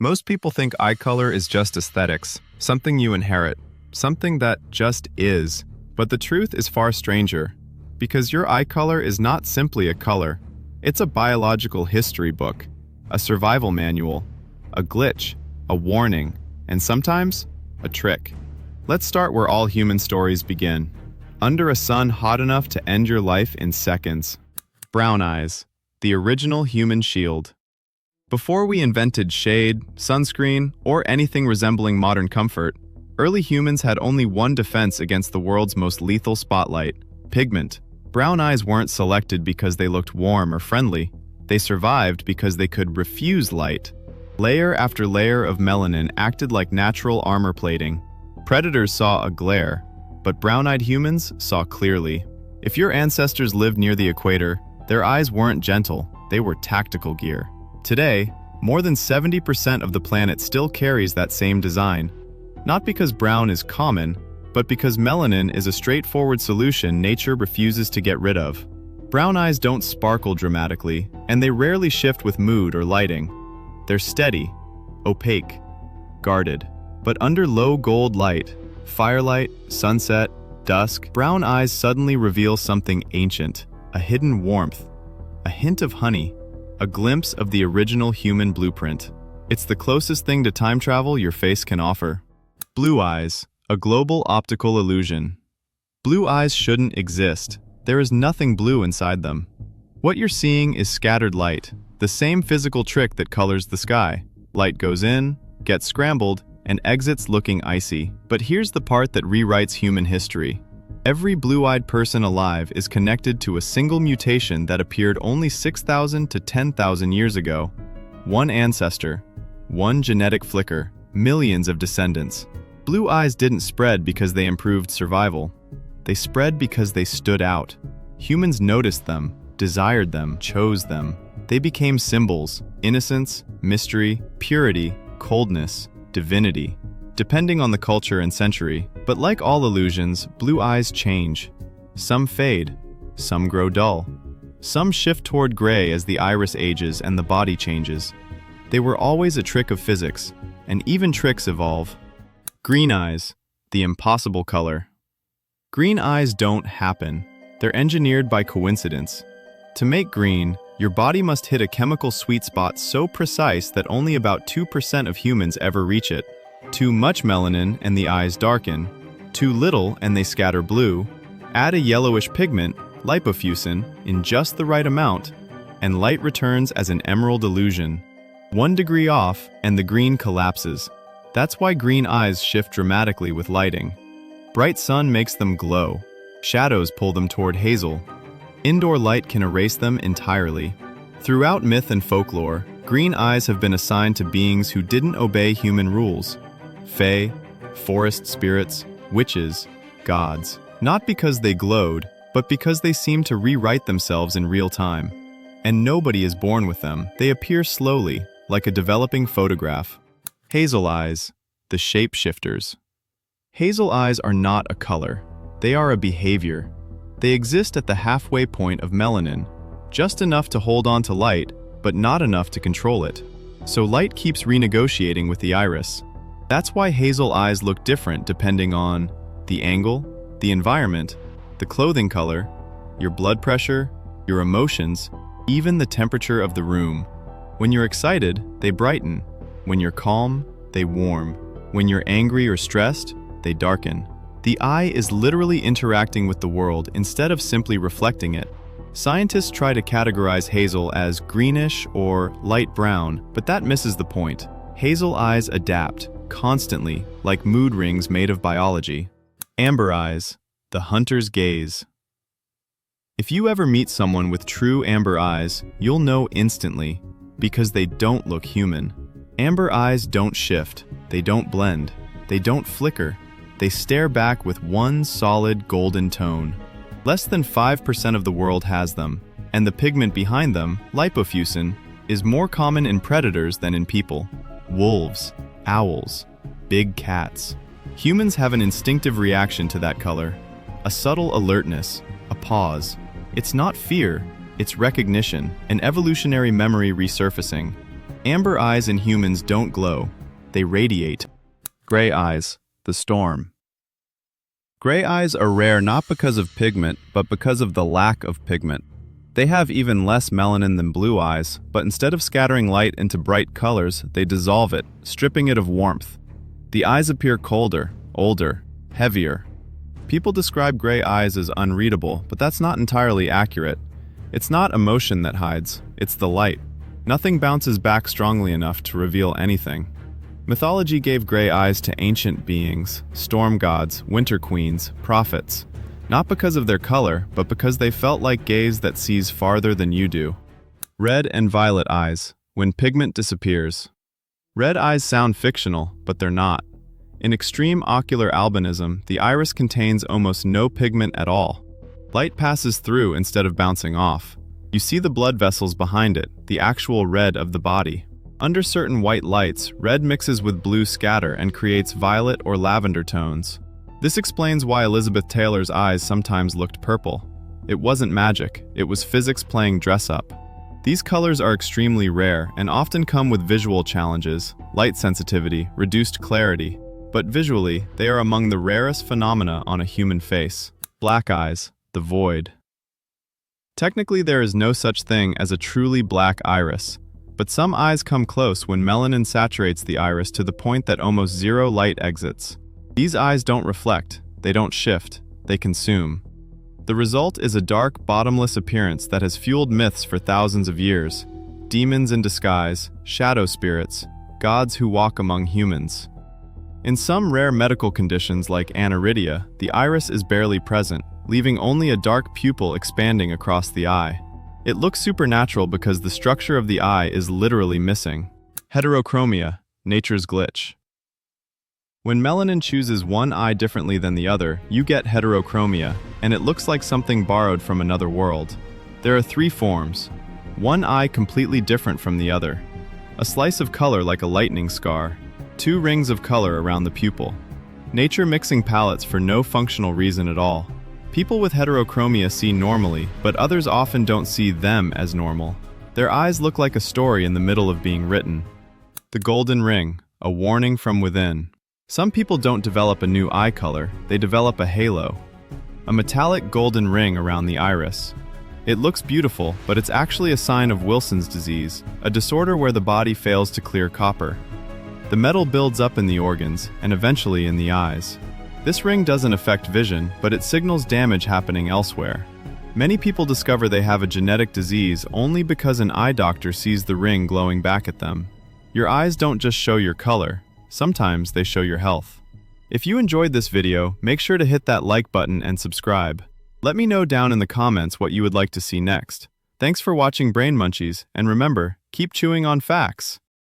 Most people think eye color is just aesthetics, something you inherit, something that just is. But the truth is far stranger, because your eye color is not simply a color. It's a biological history book, a survival manual, a glitch, a warning, and sometimes a trick. Let's start where all human stories begin. Under a sun hot enough to end your life in seconds. Brown eyes, the original human shield. Before we invented shade, sunscreen, or anything resembling modern comfort, early humans had only one defense against the world's most lethal spotlight: pigment. Brown eyes weren't selected because they looked warm or friendly. They survived because they could refuse light. Layer after layer of melanin acted like natural armor plating. Predators saw a glare, but brown-eyed humans saw clearly. If your ancestors lived near the equator, their eyes weren't gentle, they were tactical gear. Today, more than 70% of the planet still carries that same design. Not because brown is common, but because melanin is a straightforward solution nature refuses to get rid of. Brown eyes don't sparkle dramatically, and they rarely shift with mood or lighting. They're steady, opaque, guarded. But under low gold light, firelight, sunset, dusk, brown eyes suddenly reveal something ancient, a hidden warmth, a hint of honey, a glimpse of the original human blueprint. It's the closest thing to time travel your face can offer. Blue eyes, a global optical illusion. Blue eyes shouldn't exist. There is nothing blue inside them. What you're seeing is scattered light, the same physical trick that colors the sky. Light goes in, gets scrambled, and exits looking icy. But here's the part that rewrites human history. Every blue-eyed person alive is connected to a single mutation that appeared only 6,000 to 10,000 years ago. One ancestor, one genetic flicker, millions of descendants. Blue eyes didn't spread because they improved survival. They spread because they stood out. Humans noticed them, desired them, chose them. They became symbols: innocence, mystery, purity, coldness, divinity, depending on the culture and century. But like all illusions, blue eyes change. Some fade, some grow dull. Some shift toward gray as the iris ages and the body changes. They were always a trick of physics, and even tricks evolve. Green eyes, the impossible color. Green eyes don't happen. They're engineered by coincidence. To make green, your body must hit a chemical sweet spot so precise that only about 2% of humans ever reach it. Too much melanin and the eyes darken. Too little and they scatter blue. Add a yellowish pigment, lipofuscin, in just the right amount, and light returns as an emerald illusion. 1 degree off and the green collapses. That's why green eyes shift dramatically with lighting. Bright sun makes them glow. Shadows pull them toward hazel. Indoor light can erase them entirely. Throughout myth and folklore, green eyes have been assigned to beings who didn't obey human rules. Fae, forest spirits, witches, gods. Not because they glowed, but because they seemed to rewrite themselves in real time. And nobody is born with them. They appear slowly, like a developing photograph. Hazel eyes, the shapeshifters. Hazel eyes are not a color. They are a behavior. They exist at the halfway point of melanin, just enough to hold on to light, but not enough to control it. So light keeps renegotiating with the iris. That's why hazel eyes look different depending on the angle, the environment, the clothing color, your blood pressure, your emotions, even the temperature of the room. When you're excited, they brighten. When you're calm, they warm. When you're angry or stressed, they darken. The eye is literally interacting with the world instead of simply reflecting it. Scientists try to categorize hazel as greenish or light brown, but that misses the point. Hazel eyes adapt, constantly, like mood rings made of biology. Amber eyes, the hunter's gaze. If you ever meet someone with true amber eyes, you'll know instantly, because they don't look human. Amber eyes don't shift, they don't blend, they don't flicker. They stare back with one solid golden tone. Less than 5% of the world has them, and the pigment behind them, lipofuscin, is more common in predators than in people. Wolves, owls, big cats. Humans have an instinctive reaction to that color, a subtle alertness, a pause. It's not fear, it's recognition, an evolutionary memory resurfacing. Amber eyes in humans don't glow, they radiate. Gray eyes, the storm. Gray eyes are rare not because of pigment, but because of the lack of pigment. They have even less melanin than blue eyes, but instead of scattering light into bright colors, they dissolve it, stripping it of warmth. The eyes appear colder, older, heavier. People describe gray eyes as unreadable, but that's not entirely accurate. It's not emotion that hides, it's the light. Nothing bounces back strongly enough to reveal anything. Mythology gave gray eyes to ancient beings, storm gods, winter queens, prophets. Not because of their color, but because they felt like gaze that sees farther than you do. Red and violet eyes, when pigment disappears. Red eyes sound fictional, but they're not. In extreme ocular albinism, the iris contains almost no pigment at all. Light passes through instead of bouncing off. You see the blood vessels behind it, the actual red of the body. Under certain white lights, red mixes with blue scatter and creates violet or lavender tones. This explains why Elizabeth Taylor's eyes sometimes looked purple. It wasn't magic, it was physics playing dress-up. These colors are extremely rare and often come with visual challenges, light sensitivity, reduced clarity. But visually, they are among the rarest phenomena on a human face. Black eyes, the void. Technically, there is no such thing as a truly black iris, but some eyes come close when melanin saturates the iris to the point that almost zero light exits. These eyes don't reflect, they don't shift, they consume. The result is a dark, bottomless appearance that has fueled myths for thousands of years. Demons in disguise, shadow spirits, gods who walk among humans. In some rare medical conditions like aniridia, the iris is barely present, leaving only a dark pupil expanding across the eye. It looks supernatural because the structure of the eye is literally missing. Heterochromia, nature's glitch. When melanin chooses one eye differently than the other, you get heterochromia, and it looks like something borrowed from another world. There are three forms. One eye completely different from the other. A slice of color like a lightning scar. Two rings of color around the pupil. Nature mixing palettes for no functional reason at all. People with heterochromia see normally, but others often don't see them as normal. Their eyes look like a story in the middle of being written. The golden ring, a warning from within. Some people don't develop a new eye color, they develop a halo. A metallic golden ring around the iris. It looks beautiful, but it's actually a sign of Wilson's disease, a disorder where the body fails to clear copper. The metal builds up in the organs, and eventually in the eyes. This ring doesn't affect vision, but it signals damage happening elsewhere. Many people discover they have a genetic disease only because an eye doctor sees the ring glowing back at them. Your eyes don't just show your color, sometimes they show your health. If you enjoyed this video, make sure to hit that like button and subscribe. Let me know down in the comments what you would like to see next. Thanks for watching Brain Munchies, and remember, keep chewing on facts.